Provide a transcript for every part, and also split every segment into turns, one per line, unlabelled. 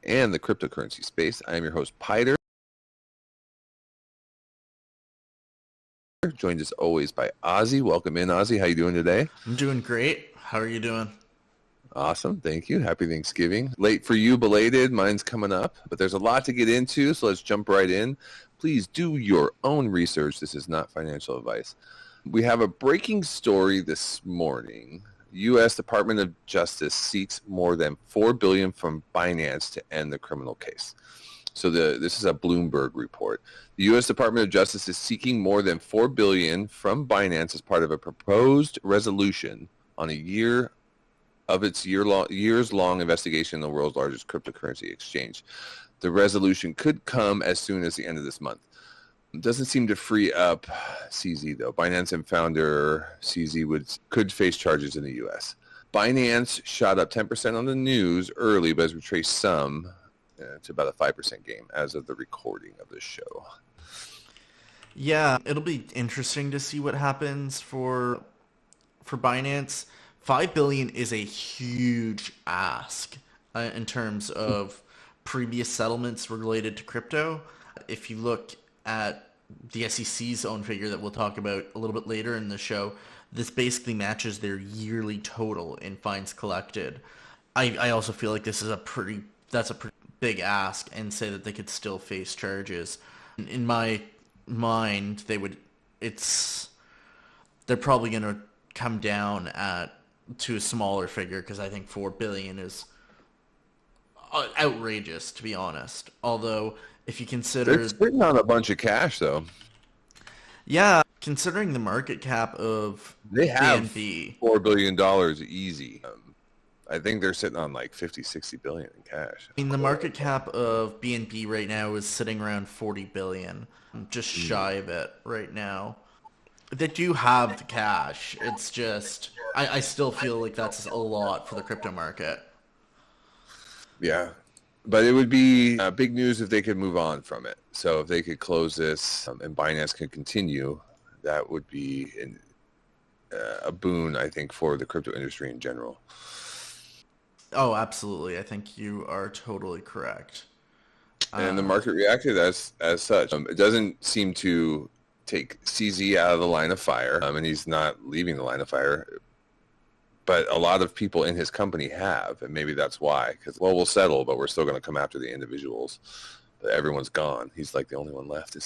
and the cryptocurrency space. I am your host, Piter, joined as always by Ozzy. Welcome in, Ozzy. How you doing today?
I'm doing great. How are you doing?
Awesome. Thank you. Happy Thanksgiving. Late for you, belated. Mine's coming up, but there's a lot to get into, so let's jump right in. Please do your own research. This is not financial advice. We have a breaking story this morning. U.S. Department of Justice seeks more than $4 billion from Binance to end the criminal case. So this is a Bloomberg report. The U.S. Department of Justice is seeking more than $4 billion from Binance as part of a proposed resolution on its years-long investigation in the world's largest cryptocurrency exchange. The resolution could come as soon as the end of this month. It doesn't seem to free up CZ, though. Binance and founder CZ could face charges in the U.S. Binance shot up 10% on the news early, but has retraced some to about a 5% gain as of the recording of this show.
Yeah, it'll be interesting to see what happens for Binance. $5 billion is a huge ask in terms of previous settlements related to crypto. If you look at the SEC's own figure that we'll talk about a little bit later in the show, this basically matches their yearly total in fines collected. I also feel like that's a pretty big ask, and say that they could still face charges. In my mind, they're probably going to come down to a smaller figure, because I think $4 billion is outrageous, to be honest. Although, if you consider...
They're sitting on a bunch of cash, though.
Yeah, considering the market cap of
they have
BNB,
$4 billion easy. I think they're sitting on like 50-60 billion in cash.
I mean, the market cap of BNB right now is sitting around 40 billion, just shy of it right now. They do have the cash. It's just, I still feel like that's a lot for the crypto market.
Yeah, but it would be big news if they could move on from it. So if they could close this and Binance could continue, that would be a boon, I think, for the crypto industry in general.
Oh, absolutely. I think you are totally correct.
And the market reacted as such. It doesn't seem to take CZ out of the line of fire, and he's not leaving the line of fire. But a lot of people in his company have, and maybe that's why. Because, well, we'll settle, but we're still going to come after the individuals. But everyone's gone. He's like the only one left.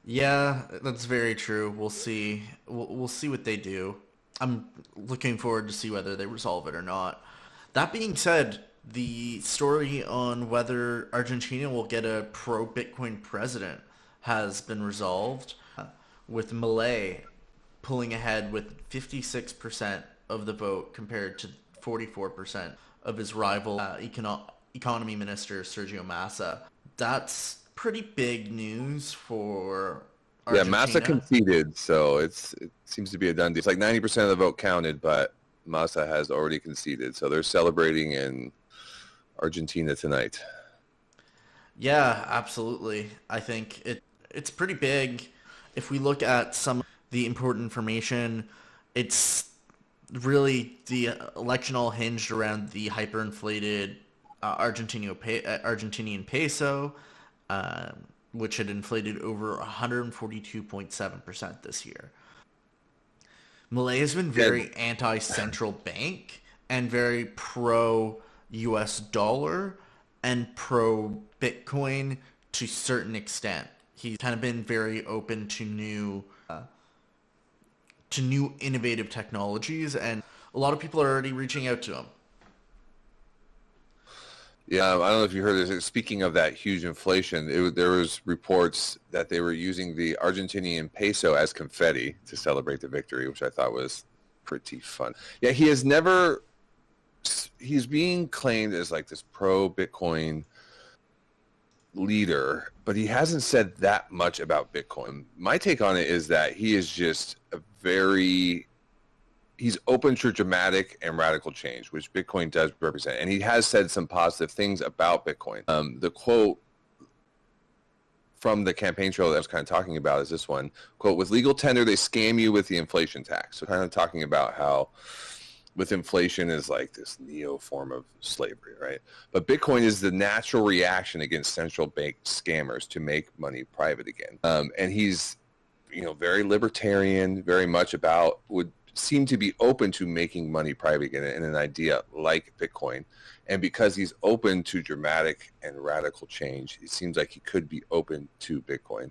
Yeah, that's very true. We'll see. We'll see what they do. I'm looking forward to see whether they resolve it or not. That being said, the story on whether Argentina will get a pro-Bitcoin president has been resolved, with Milei pulling ahead with 56% of the vote compared to 44% of his rival economy minister Sergio Massa. That's pretty big news for Argentina.
Yeah, Massa conceded, so it seems to be a done deal. It's like 90% of the vote counted, but Massa has already conceded, so they're celebrating in Argentina tonight.
Yeah, absolutely. I think it's pretty big. If we look at some of the important information, it's really the election all hinged around the hyperinflated Argentinian peso, which had inflated over 142.7% this year. Milei has been very anti-central bank and very pro-US dollar and pro-Bitcoin to a certain extent. He's kind of been very open to new innovative technologies, and a lot of people are already reaching out to him.
Yeah, I don't know if you heard this. Speaking of that huge inflation, there was reports that they were using the Argentinian peso as confetti to celebrate the victory, which I thought was pretty fun. Yeah, he's being claimed as like this pro-Bitcoin leader, but he hasn't said that much about Bitcoin. My take on it is that he is just he's open to dramatic and radical change, which Bitcoin does represent. And he has said some positive things about Bitcoin. The quote from the campaign trail that I was kind of talking about is this one, quote, "With legal tender, they scam you with the inflation tax." So kind of talking about how with inflation is like this neo form of slavery, right? But Bitcoin is the natural reaction against central bank scammers to make money private again. And he's, very libertarian, very much would seem to be open to making money private again in an idea like Bitcoin. And because he's open to dramatic and radical change, it seems like he could be open to Bitcoin.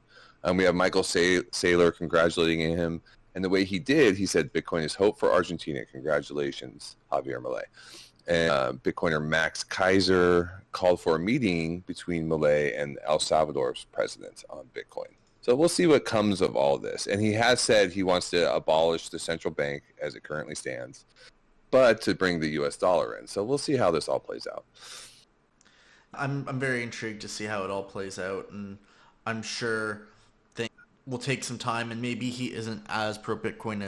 We have Michael Saylor congratulating him. And the way he did, he said, Bitcoin is hope for Argentina. Congratulations, Javier Milei. And Bitcoiner Max Kaiser called for a meeting between Milei and El Salvador's president on Bitcoin. So we'll see what comes of all this. And he has said he wants to abolish the central bank as it currently stands, but to bring the U.S. dollar in. So we'll see how this all plays out.
I'm very intrigued to see how it all plays out, and I'm sure things will take some time, and maybe he isn't as pro-Bitcoin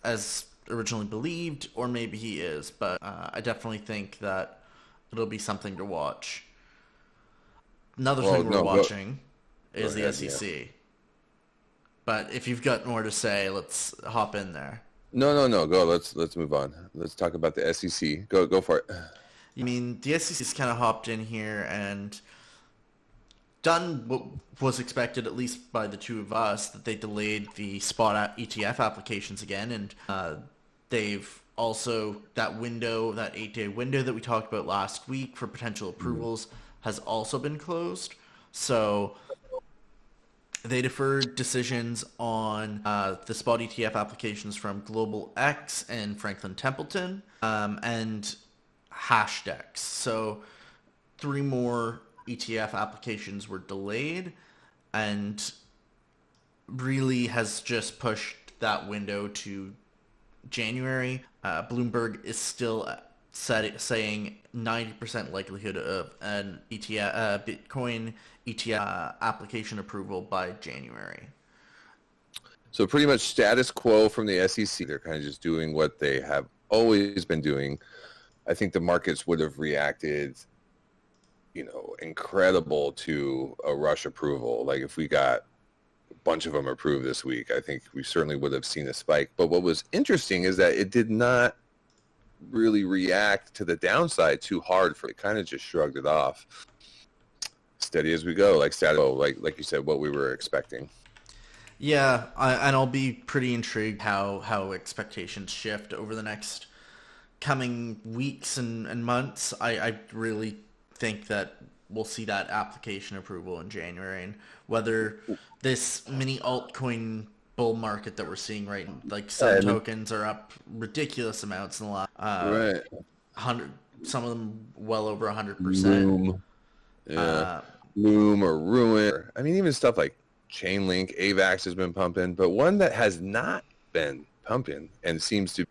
as originally believed, or maybe he is, but I definitely think that it'll be something to watch. Another thing we're watching is the SEC. Yeah. But if you've got more to say, let's hop in there.
No. Go. Let's move on. Let's talk about the SEC. Go for it.
I mean, the SEC's kind of hopped in here and done what was expected, at least by the two of us, that they delayed the spot ETF applications again, and they've also, that 8-day window that we talked about last week for potential approvals has also been closed. So they deferred decisions on the spot ETF applications from Global X and Franklin Templeton and Hashdex. So 3 more ETF applications were delayed, and really has just pushed that window to January. Bloomberg is still saying 90% likelihood of an Bitcoin ETF application approval by January.
So pretty much status quo from the SEC. They're kind of just doing what they have always been doing. I think the markets would have reacted, incredible to a rush approval. Like if we got a bunch of them approved this week, I think we certainly would have seen a spike. But what was interesting is that it did not really react to the downside too hard. It kind of just shrugged it off. Steady as we go, like you said, what we were expecting.
Yeah, and I'll be pretty intrigued how expectations shift over the next coming weeks and months. I really think that we'll see that application approval in January, and whether this mini altcoin bull market that we're seeing right now, like some tokens are up ridiculous amounts in the last 100, some of them well over 100%.
Loom or Ruin. I mean, even stuff like Chainlink, AVAX has been pumping, but one that has not been pumping and seems to.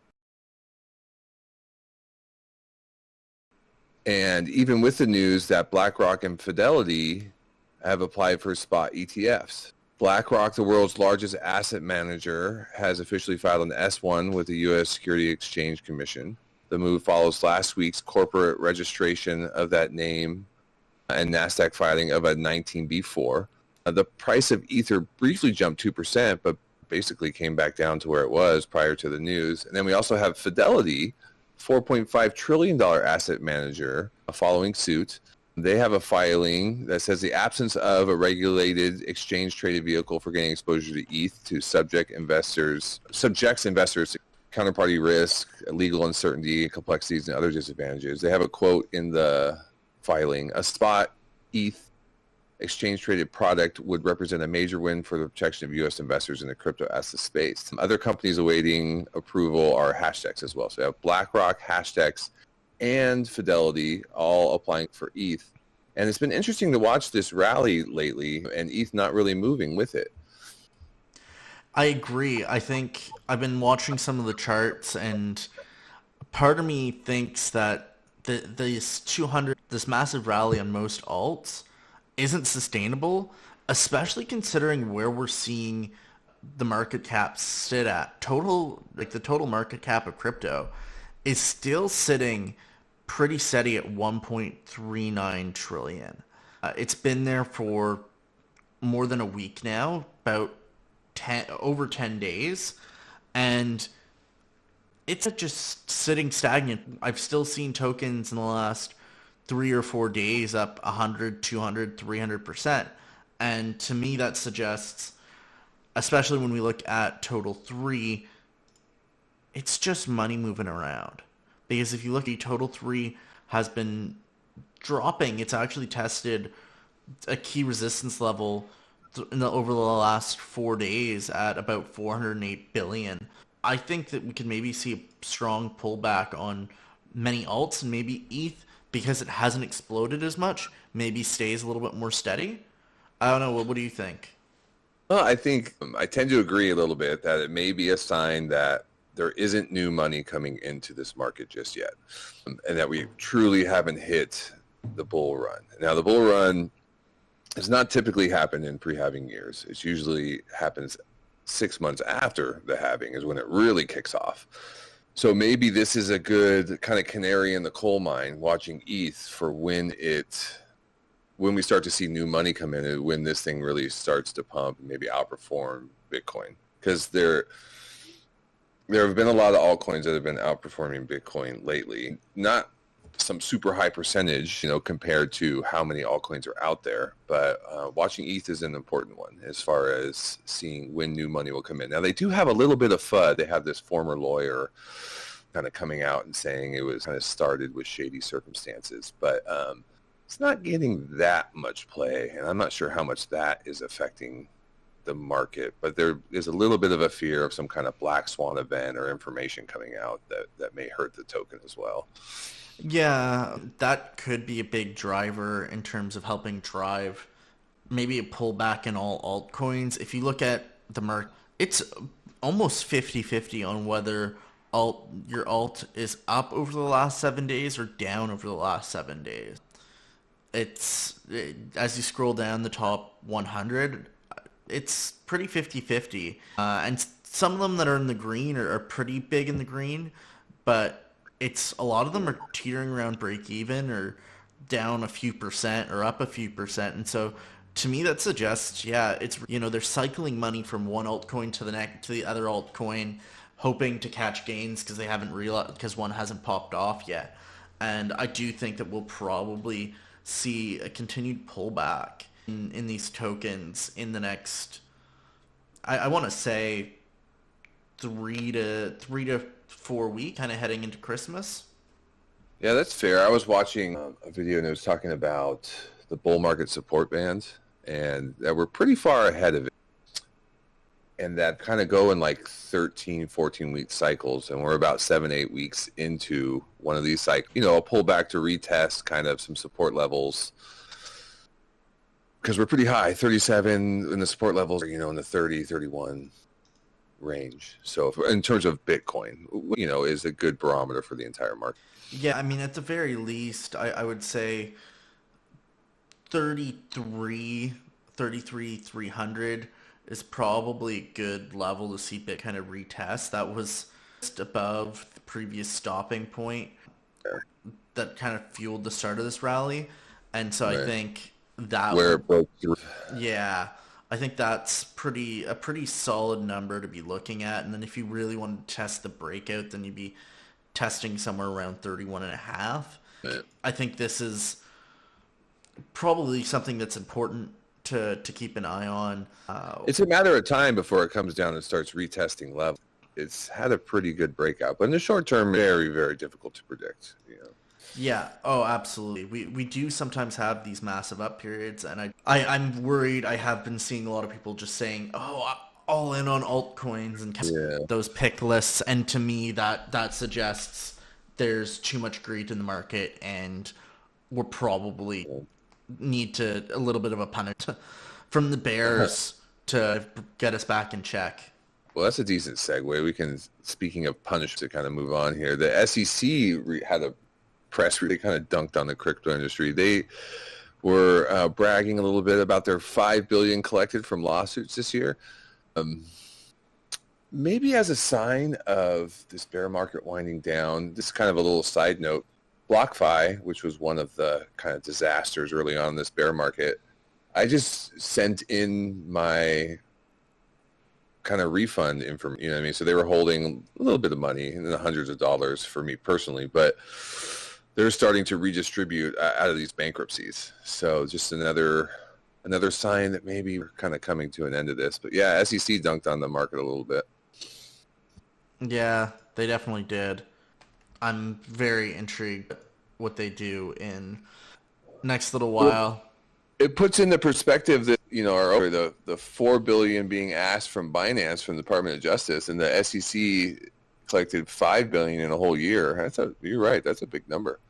And even with the news that BlackRock and Fidelity have applied for spot ETFs. BlackRock, the world's largest asset manager, has officially filed an S-1 with the U.S. Securities Exchange Commission. The move follows last week's corporate registration of that name and NASDAQ filing of a 19B4. The price of Ether briefly jumped 2%, but basically came back down to where it was prior to the news. And then we also have Fidelity, $4.5 trillion asset manager, following suit. They have a filing that says the absence of a regulated exchange-traded vehicle for getting exposure to ETH to subjects investors to counterparty risk, legal uncertainty, complexities, and other disadvantages. They have a quote in the filing: a spot ETH exchange-traded product would represent a major win for the protection of U.S. investors in the crypto asset space. Other companies awaiting approval are Hashdex as well. So we have BlackRock, Hashdex, and Fidelity all applying for ETH. And it's been interesting to watch this rally lately, and ETH not really moving with it.
I agree. I think I've been watching some of the charts, and part of me thinks that this massive rally on most alts isn't sustainable, especially considering where we're seeing the market caps sit at. The total market cap of crypto is still sitting pretty steady at 1.39 trillion. It's been there for more than a week now, about over 10 days, and it's just sitting stagnant. I've still seen tokens in the last 3 or 4 days up 100, 200, 300%. And to me, that suggests, especially when we look at total 3, it's just money moving around. Because if you look at total 3 has been dropping, it's actually tested a key resistance level over the last 4 days at about 408 billion. I think that we could maybe see a strong pullback on many alts, and maybe ETH, because it hasn't exploded as much, maybe stays a little bit more steady. I don't know. What do you think?
Well, I think I tend to agree a little bit that it may be a sign that there isn't new money coming into this market just yet, and that we truly haven't hit the bull run. Now, the bull run does not typically happen in pre-halving years. It usually happens 6 months after the halving is when it really kicks off. So maybe this is a good kind of canary in the coal mine, watching ETH for when we start to see new money come in, and when this thing really starts to pump and maybe outperform Bitcoin. Because there have been a lot of altcoins that have been outperforming Bitcoin lately. Not some super high percentage, compared to how many altcoins are out there. But watching ETH is an important one as far as seeing when new money will come in. Now, they do have a little bit of FUD. They have this former lawyer kind of coming out and saying it was kind of started with shady circumstances. But it's not getting that much play, and I'm not sure how much that is affecting the market. But there is a little bit of a fear of some kind of black swan event or information coming out that may hurt the token as well.
Yeah, that could be a big driver in terms of helping drive maybe a pullback in all altcoins. If you look at the market, it's almost 50-50 on whether your alt is up over the last 7 days or down over the last 7 days. As you scroll down the top 100, it's pretty 50-50. And some of them that are in the green are pretty big in the green, but a lot of them are teetering around break even or down a few percent or up a few percent. And so to me that suggests, they're cycling money from one altcoin to the other altcoin, hoping to catch gains because they haven't realized, because one hasn't popped off yet. And I do think that we'll probably see a continued pullback in these tokens in the next, I want to say 3 to 4 weeks, kind of heading into Christmas.
Yeah, that's fair. I was watching a video and it was talking about the bull market support bands, and that we're pretty far ahead of it. And that kind of go in like 13, 14-week cycles, and we're about 7-8 weeks into one of these cycles. A pullback to retest kind of some support levels, because we're pretty high, 37, and the support levels are, in the 30, 31 range. So in terms of Bitcoin, is a good barometer for the entire market.
Yeah, I mean, at the very least, I would say 33,300 is probably a good level to see Bitcoin kind of retest. That was just above the previous stopping point that kind of fueled the start of this rally. And so I think that
where it broke through.
Yeah, I think that's a pretty solid number to be looking at. And then if you really want to test the breakout, then you'd be testing somewhere around 31.5.
Yeah.
I think this is probably something that's important to keep an eye on.
It's a matter of time before it comes down and starts retesting level. It's had a pretty good breakout, but in the short term, very, very difficult to predict.
Yeah. Oh, absolutely. We do sometimes have these massive up periods, and I'm worried. I have been seeing a lot of people just saying, "Oh, I'm all in on altcoins," and those pick lists. And to me, that suggests there's too much greed in the market, and we're probably need a little bit of a punish from the bears to get us back in check.
Well, that's a decent segue. We can, speaking of punish, to kind of move on here. The SEC had a press really kind of dunked on the crypto industry. They were bragging a little bit about their $5 billion collected from lawsuits this year. Maybe as a sign of this bear market winding down. This is kind of a little side note. BlockFi, which was one of the kind of disasters early on in this bear market, I just sent in my kind of refund information. You know what I mean? So they were holding a little bit of money in the hundreds of dollars for me personally, but they're starting to redistribute out of these bankruptcies. So just another sign that maybe we're kind of coming to an end of this. But yeah, SEC dunked on the market a little bit.
Yeah, they definitely did. I'm very intrigued what they do in next little while.
It puts into perspective that, you know, the $4 billion being asked from Binance from the Department of Justice, and the SEC collected $5 billion in a whole year. You're right. That's a big number.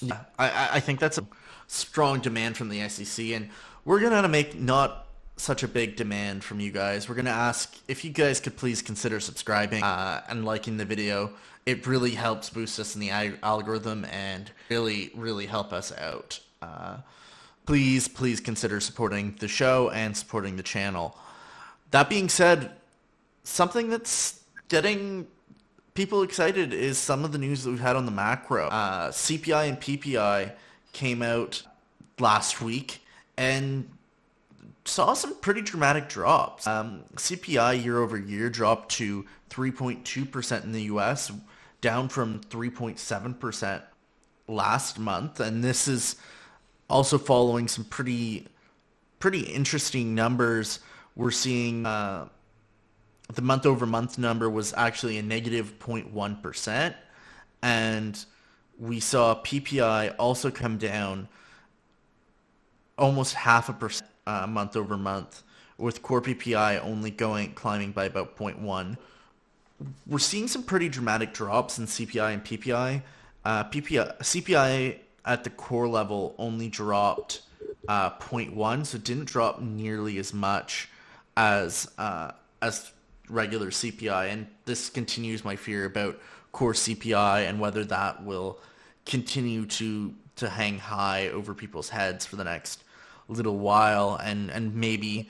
Yeah, I think that's a strong demand from the SEC, and we're gonna make not such a big demand from you guys. We're gonna ask if you guys could please consider subscribing and liking the video. It really helps boost us in the algorithm and really help us out. Please consider supporting the show and supporting the channel. That being said, something that's getting people excited is some of the news that we've had on the macro. CPI and PPI came out last week and saw some pretty dramatic drops. CPI year over year dropped to 3.2% in the US, down from 3.7% last month, and this is also following some pretty interesting numbers. We're seeing the month-over-month number was actually a negative 0.1%, and we saw PPI also come down almost 0.5% month-over-month, with core PPI only climbing by about 0.1. We're seeing some pretty dramatic drops in CPI and PPI. CPI at the core level only dropped 0.1, so it didn't drop nearly as much as regular CPI, and this continues my fear about core CPI and whether that will continue to hang high over people's heads for the next little while, and maybe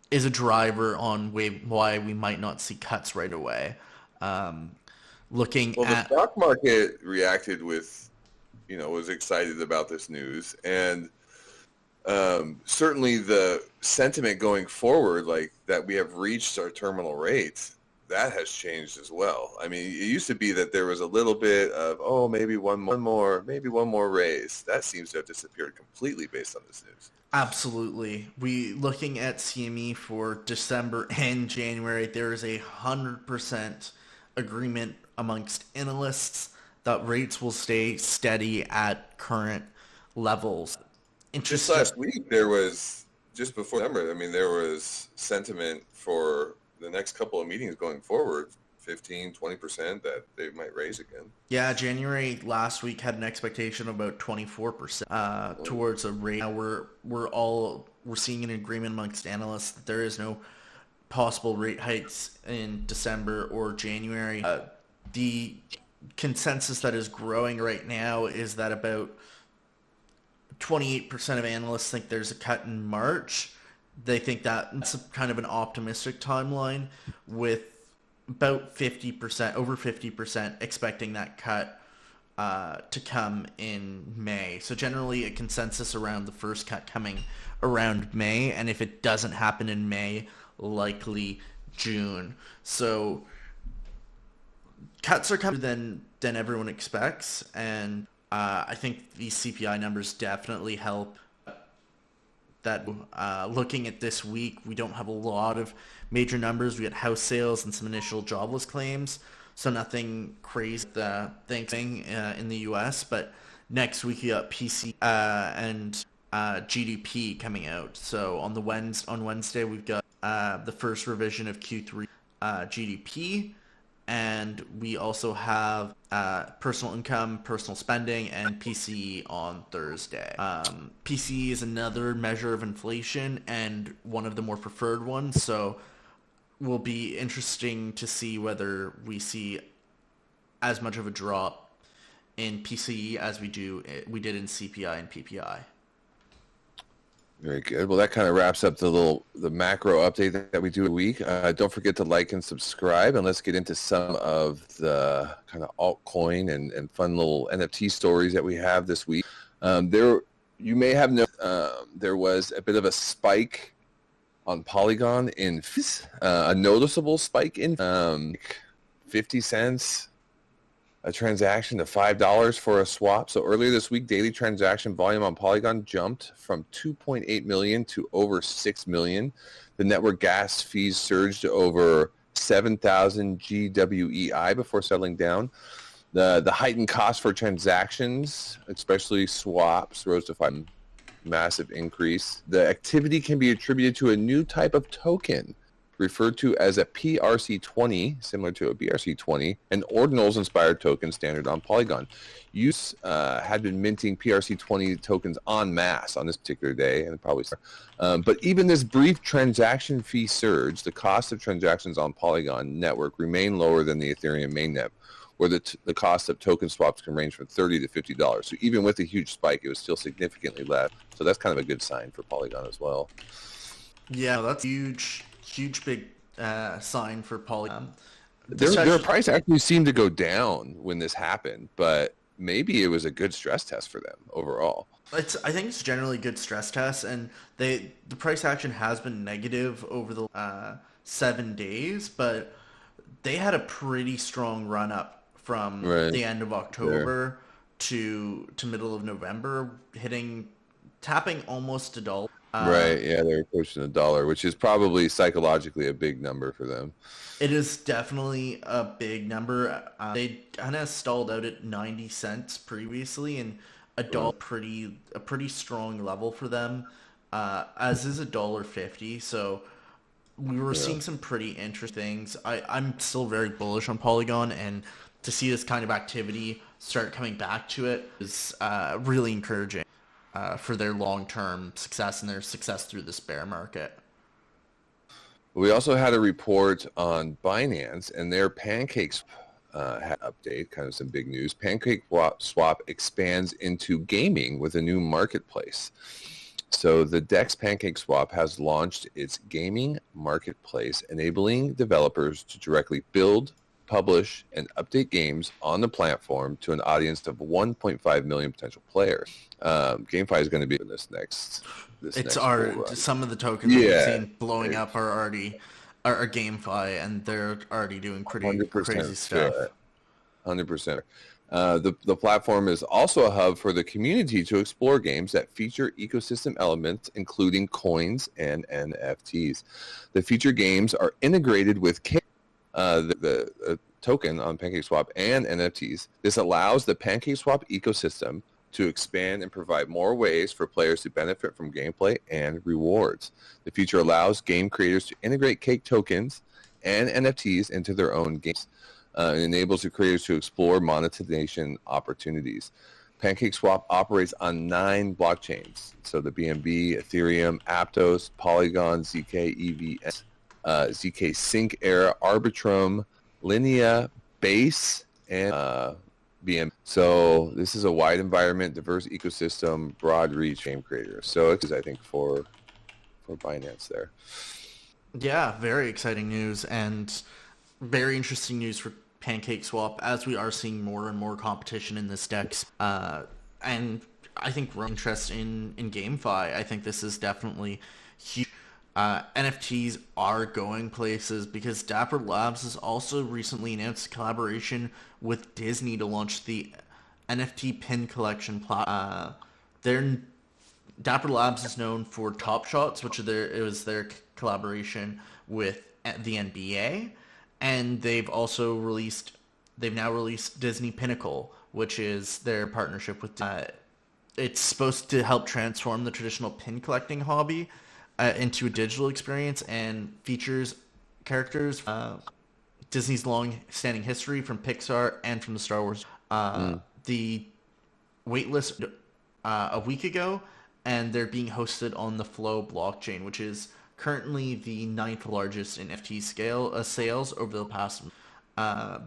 is a driver on why we might not see cuts right away.
The stock market reacted with, was excited about this news, and certainly the sentiment going forward, like that we have reached our terminal rates, that has changed as well. I mean, it used to be that there was a little bit of, maybe one more raise. That seems to have disappeared completely based on this news.
Absolutely. Looking at CME for December and January, there is 100% agreement amongst analysts that rates will stay steady at current levels.
Just last week, just before December, there was sentiment for the next couple of meetings going forward, 15-20% that they might raise again.
Yeah, January last week had an expectation of about 24% towards a rate. Now we're seeing an agreement amongst analysts that there is no possible rate hikes in December or January. The consensus that is growing right now is that about 28% of analysts think there's a cut in March. They think that's kind of an optimistic timeline, with about 50%, over 50% expecting that cut to come in May. So generally a consensus around the first cut coming around May, and if it doesn't happen in May, likely June. So cuts are coming than everyone expects, and I think these CPI numbers definitely help. That looking at this week, we don't have a lot of major numbers. We had house sales and some initial jobless claims, so nothing crazy thing in the U.S. But next week we got PC and GDP coming out. So on Wednesday we've got the first revision of Q3 GDP, and we also have personal income, personal spending, and PCE on Thursday. PCE is another measure of inflation and one of the more preferred ones, so will be interesting to see whether we see as much of a drop in PCE as we did in CPI and PPI.
Very good. Well, that kind of wraps up the macro update that we do a week. Don't forget to like and subscribe, and let's get into some of the kind of altcoin and fun little NFT stories that we have this week. You may have noticed there was a bit of a spike on Polygon in a noticeable spike in 50 cents a transaction to $5 for a swap. So earlier this week, daily transaction volume on Polygon jumped from 2.8 million to over 6 million. The network gas fees surged to over 7,000 GWEI before settling down. The heightened cost for transactions, especially swaps, rose to 5 massive increase. The activity can be attributed to a new type of token referred to as a PRC20, similar to a BRC20, an ordinals-inspired token standard on Polygon. Use had been minting PRC20 tokens en masse on this particular day, and probably. But even this brief transaction fee surge, the cost of transactions on Polygon network remain lower than the Ethereum mainnet, where the cost of token swaps can range from $30 to $50. So even with a huge spike, it was still significantly less. So that's kind of a good sign for Polygon as well.
Yeah, that's huge big sign for Polygon.
Their price actually seemed to go down when this happened, but maybe it was a good stress test for them overall.
I think it's generally a good stress test, and the price action has been negative over the 7 days, but they had a pretty strong run up from the end of October to middle of November, tapping almost $1.
Right, yeah, they're pushing $1, which is probably psychologically a big number for them.
It is definitely a big number. They kind of stalled out at 90 cents previously, and $1 a pretty strong level for them, as is $1.50. So we were seeing some pretty interesting things. I'm still very bullish on Polygon, and to see this kind of activity start coming back to it is really encouraging. For their long-term success and their success through this bear market.
We also had a report on Binance and their PancakeSwap update, kind of some big news. PancakeSwap expands into gaming with a new marketplace. So the DEX PancakeSwap has launched its gaming marketplace, enabling developers to directly build, publish, and update games on the platform to an audience of 1.5 million potential players. Gamefi is going to be in this next.
Some of the tokens we've seen blowing up are Gamefi, and they're already doing pretty crazy stuff.
100%. The platform is also a hub for the community to explore games that feature ecosystem elements, including coins and NFTs. The feature games are integrated with the token on PancakeSwap and NFTs. This allows the PancakeSwap ecosystem to expand and provide more ways for players to benefit from gameplay and rewards. The feature allows game creators to integrate cake tokens and NFTs into their own games. It enables the creators to explore monetization opportunities. PancakeSwap operates on 9 blockchains. So the BNB, Ethereum, Aptos, Polygon, ZK, EVS, ZK Sync Era, Arbitrum, Linea, Base, and BM. So this is a wide environment, diverse ecosystem, broad reach game creators. So it's, I think, for Binance there.
Yeah, very exciting news and very interesting news for PancakeSwap, as we are seeing more and more competition in this DEX. And I think we're interested in GameFi. I think this is definitely huge. NFTs are going places because Dapper Labs has also recently announced a collaboration with Disney to launch the NFT pin collection platform. Dapper Labs is known for Top Shots, which was their collaboration with the NBA, and they've now released Disney Pinnacle, which is their partnership with. It's supposed to help transform the traditional pin collecting hobby into a digital experience, and features characters Disney's long-standing history from Pixar and from the Star Wars. The waitlist a week ago, and they're being hosted on the Flow blockchain, which is currently the 9th largest in NFT sales over the past.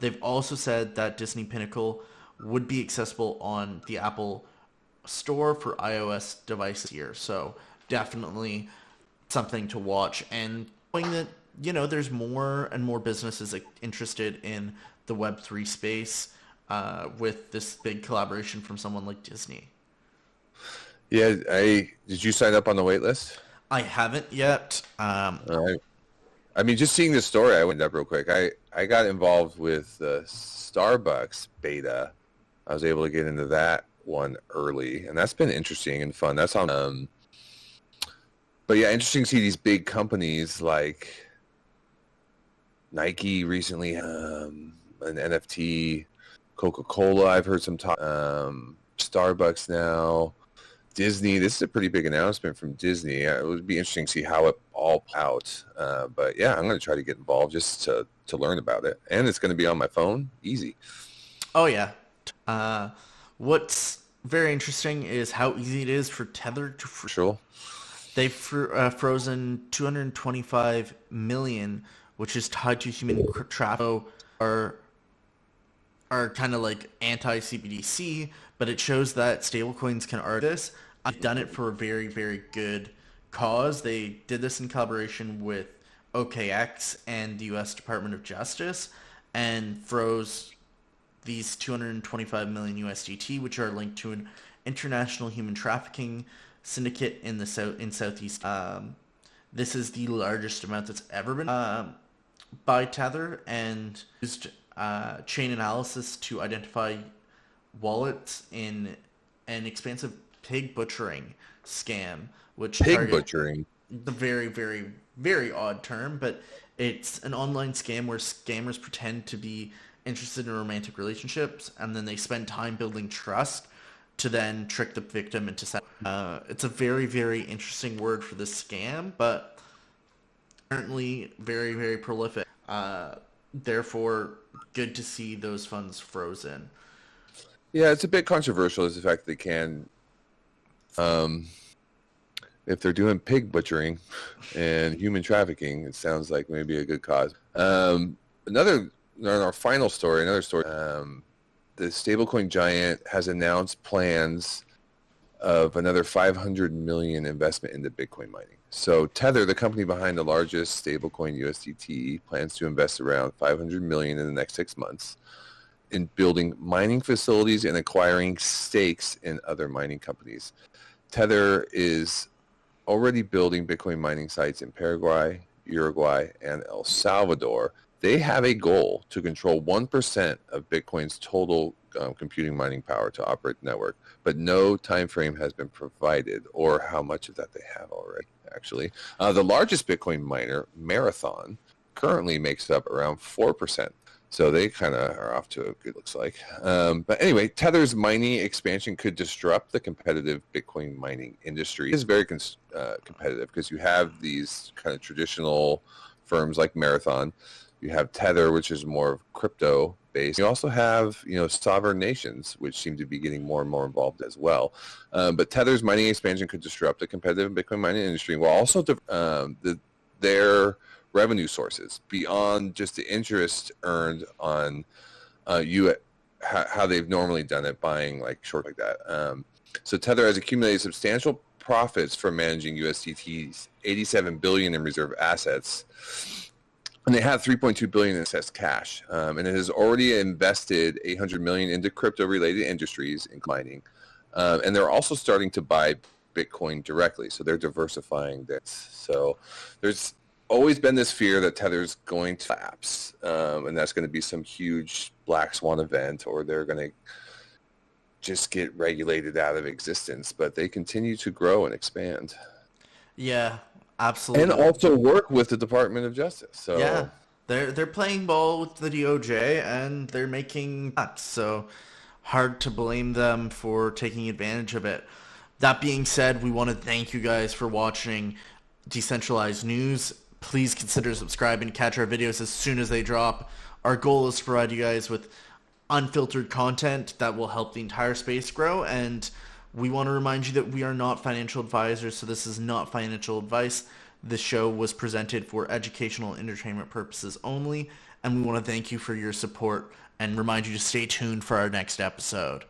They've also said that Disney Pinnacle would be accessible on the Apple Store for iOS devices here. So definitely something to watch, and knowing that there's more and more businesses interested in the Web3 space with this big collaboration from someone like Disney.
Yeah, did you sign up on the wait list?
I haven't yet.
All right. I mean, just seeing this story, I went up real quick. I got involved with the Starbucks beta. I was able to get into that one early, and that's been interesting and fun. That's on. But yeah, interesting to see these big companies like Nike recently, an NFT, Coca-Cola. I've heard some talk. Starbucks now. Disney, this is a pretty big announcement from Disney. It would be interesting to see how it all out. But yeah, I'm going to try to get involved just to learn about it. And it's going to be on my phone. Easy.
Oh yeah. What's very interesting is how easy it is for Tether to
Sure.
They've frozen 225 million, which is tied to human trafficking. Are kind of like anti-CBDC, but it shows that stablecoins can argue this. I've done it for a very, very good cause. They did this in collaboration with OKX and the U.S. Department of Justice and froze these 225 million USDT, which are linked to an international human trafficking syndicate in the Southeast. This is the largest amount that's ever been by Tether, and used chain analysis to identify wallets in an expansive pig butchering scam, which
Butchering.
the very, very, very odd term, but it's an online scam where scammers pretend to be interested in romantic relationships, and then they spend time building trust to then trick the victim into it's a very, very interesting word for this scam, but apparently very, very prolific. Therefore, good to see those funds frozen.
Yeah, it's a bit controversial is the fact that they can, if they're doing pig butchering and human trafficking, it sounds like maybe a good cause. Our final story, the stablecoin giant has announced plans of another 500 million investment into Bitcoin mining. So Tether, the company behind the largest stablecoin USDT, plans to invest around 500 million in the next 6 months in building mining facilities and acquiring stakes in other mining companies. Tether is already building Bitcoin mining sites in Paraguay, Uruguay, and El Salvador. They have a goal to control 1% of Bitcoin's total computing mining power to operate the network, but no time frame has been provided or how much of that they have already, actually. The largest Bitcoin miner, Marathon, currently makes up around 4%. So they kind of are off to a good, looks like. But anyway, Tether's mining expansion could disrupt the competitive Bitcoin mining industry. It's very competitive because you have these kind of traditional firms like Marathon. You have Tether, which is more crypto based. You also have, sovereign nations, which seem to be getting more and more involved as well. But Tether's mining expansion could disrupt the competitive Bitcoin mining industry, while also their revenue sources beyond just the interest earned on how they've normally done it, buying like short like that. So Tether has accumulated substantial profits from managing USDT's 87 billion in reserve assets. And they have 3.2 billion in excess cash, and it has already invested 800 million into crypto-related industries, including mining, and they're also starting to buy Bitcoin directly. So they're diversifying this. So there's always been this fear that Tether's going to collapse, and that's going to be some huge black swan event, or they're going to just get regulated out of existence. But they continue to grow and expand.
Yeah. Absolutely.
And also work with the Department of Justice. So
yeah, they're playing ball with the DOJ and they're making bucks. So hard to blame them for taking advantage of it. That being said, we want to thank you guys for watching Decentralized News. Please consider subscribing to catch our videos as soon as they drop. Our goal is to provide you guys with unfiltered content that will help the entire space grow, and we want to remind you that we are not financial advisors, so this is not financial advice. This show was presented for educational and entertainment purposes only, and we want to thank you for your support and remind you to stay tuned for our next episode.